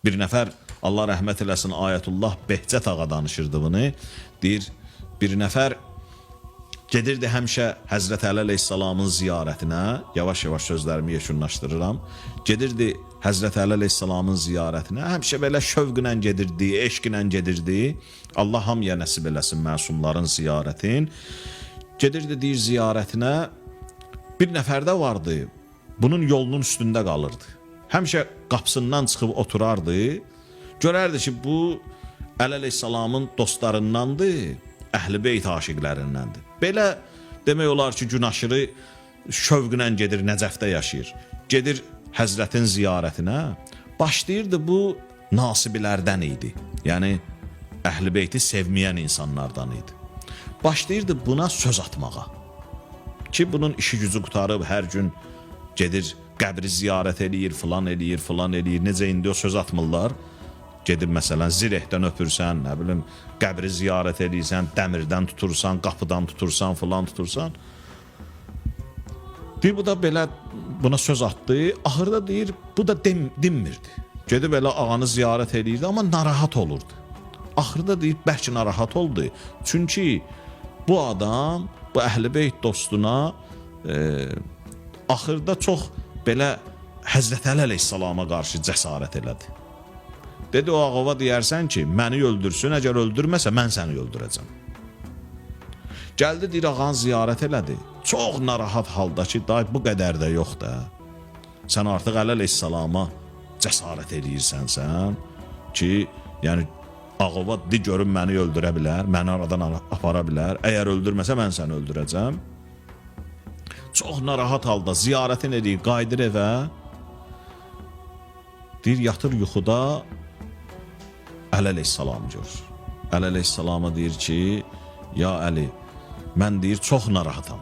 Bir nəfər, Allah rəhmət eləsin, Ayətullah Behçət ağa danışırdı bunu. Deyir, bir nəfər gedirdi həmişə Həzrət Əli əleyhissalamın ziyarətinə, yavaş-yavaş sözlərimi yekunlaşdırıram. Gedirdi Həzrət Əli əleyhissalamın ziyarətinə, həmişə belə şövqlə gedirdi, eşqlə gedirdi. Allah hamıya nəsib eləsin məsumların ziyarətin. Gedirdi, deyir, ziyarətinə. Bir nəfər də vardı, bunun yolunun üstündə qalırdı. Həmişə qapısından çıxıb oturardı. Görərdi ki, bu Əli əleyhissalamın dostlarındandır, Əhl-i Beyt aşiqlərindəndir. Belə demək olar ki, gün aşırı şövqlə gedir, Nəcəfdə yaşayır. Gedir Həzrətin ziyarətinə. Başlayırdı, bu nasibilərdən idi. Yəni, Əhl-i Beyti sevməyən insanlardan idi. Başlayırdı buna söz atmağa. Ki, bunun işi gücü qutarıb, hər gün gedir, qəbri ziyarət eləyir, filan eləyir, filan eləyir. Necə indi o söz atmırlar? Gedib, məsələn, zirehdən öpürsən, nə bilim, qəbri ziyarət eləyirsən, dəmirdən tutursan, qapıdan tutursan, filan tutursan. Deyir, bu da belə buna söz atdı. Axırda deyir, bu da dinmirdi. Gedib elə ağanı ziyarət eləyirdi, amma narahat olurdu. Axırda deyir, bəlkə narahat oldu. Çünki bu adam, bu Əhl-i Beyt dostuna axırda çox belə Həzrət Əli əleyhissalama qarşı cəsarət elədi. Dedi, o ağava deyərsən ki, məni öldürsün, əgər öldürməsə, mən səni öldürəcəm. Gəldi, deyir, ağanı ziyarət elədi. Çox narahat halda ki, day, bu qədər də yox da. Sən artıq Əli əleyhissalama cəsarət eləyirsən sən ki, yəni, ağava di görün məni öldürə bilər, məni aradan apara bilər. Əgər öldürməsə, mən səni öldürəcəm. Çox narahat halda ziyarətin edir, qayıdır evə. Deyir, yatır yuxuda Əli əleyhissalam görür. Əli əleyhissalama deyir ki, ya Əli, mən deyir, çox narahatam.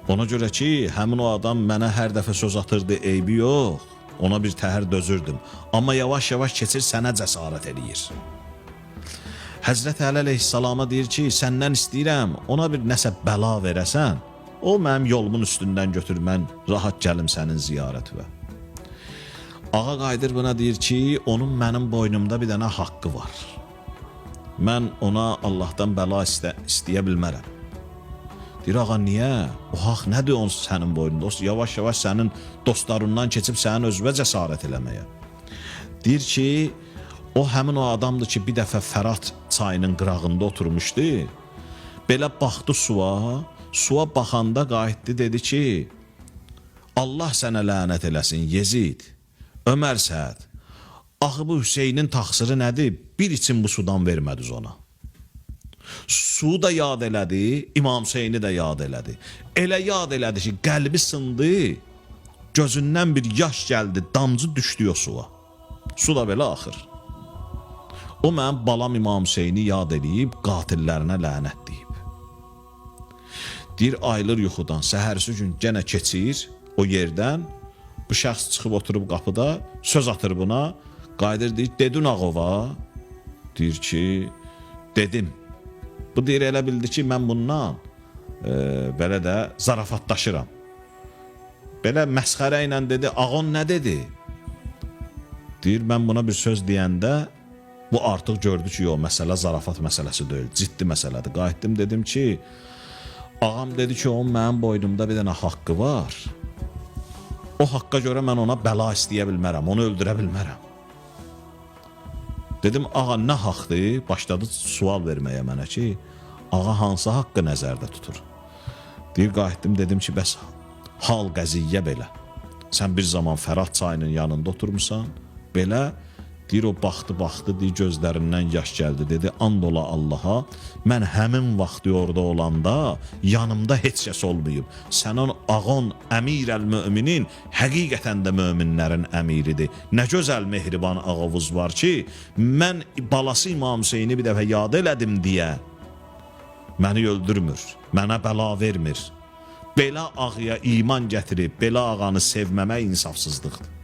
Ona görə ki, həmin o adam mənə hər dəfə söz atırdı, eybi yox. Ona bir təhər dözürdüm. Amma yavaş-yavaş keçir, sənə cəsarət eləyir. Həzrət Əli əleyhissalama deyir ki, səndən istəyirəm, ona bir nəsə bəla verəsən, o mənim yolumun üstündən götür, mən rahat gəlim sənin ziyarətivə. Ağa qayıdır buna deyir ki, onun mənim boynumda bir dənə haqqı var. Mən ona Allahdan bəla istəyə bilmərəm. Deyir, ağa, niyə? O haqq nədir onun sənin boynunda? O yavaş-yavaş sənin dostlarından keçib sənin özünə cəsarət eləməyə. Deyir ki, o həmin o adamdır ki, bir dəfə Fərat çayının qırağında oturmuşdu. Belə baxdı suya baxanda qayıtdı, dedi ki, Allah sənə lənət eləsin, Yezid, Ömər Səd, axı bu Hüseynin taxsırı nədir? Bir için bu sudan vermədiniz ona. Su da yad elədi, İmam Hüseyni də yad elədi. Elə yad elədi ki, qəlbi sındı, gözündən bir yaş gəldi, damcı düşdü o suya. Su da belə axır. O mənim balam İmam Hüseyni yad eləyib, qatillərinə lənət deyib. Deyir, ayılır yuxudan, səhərsi gün genə keçir o yerdən, bu şəxs çıxıb oturub qapıda, söz atır buna, qayıdır, deyir, dedin ağova? Deyir ki, dedim. Bu deyir, elə bildi ki, mən bundan belə də zarafatlaşıram. Belə məsxərə ilə dedi, ağon nə dedi? Deyir, mən buna bir söz deyəndə, bu artıq gördü ki, o məsələ zarafat məsələsi deyil, ciddi məsələdir. Qayıtdım, dedim ki, ağam dedi ki, onun mənim boynumda bir dənə haqqı var. O haqqa görə mən ona bəla istəyə bilmərəm, onu öldürə bilmərəm. Dedim, ağa, nə haqdır? Başladı sual verməyə mənə ki, ağa hansı haqqı nəzərdə tutur? Deyir, qayıtdım, dedim ki, bəs hal qəziyyə belə. Sən bir zaman Fərat çayının yanında oturmuşsan, belə, deyir, o baxdı, deyir, gözlərindən yaş gəldi, dedi, and ola Allaha, mən həmin vaxtı orada olanda yanımda heç kəs olmayıb. Sənin ağon əmir-əl-müminin həqiqətən də möminlərin əmiridir. Nə gözəl mehriban ağavuz var ki, mən balası İmam Hüseyni bir dəfə yad elədim deyə məni öldürmür, mənə bəla vermir. Belə ağıya iman gətirib, belə ağanı sevməmək insafsızlıqdır.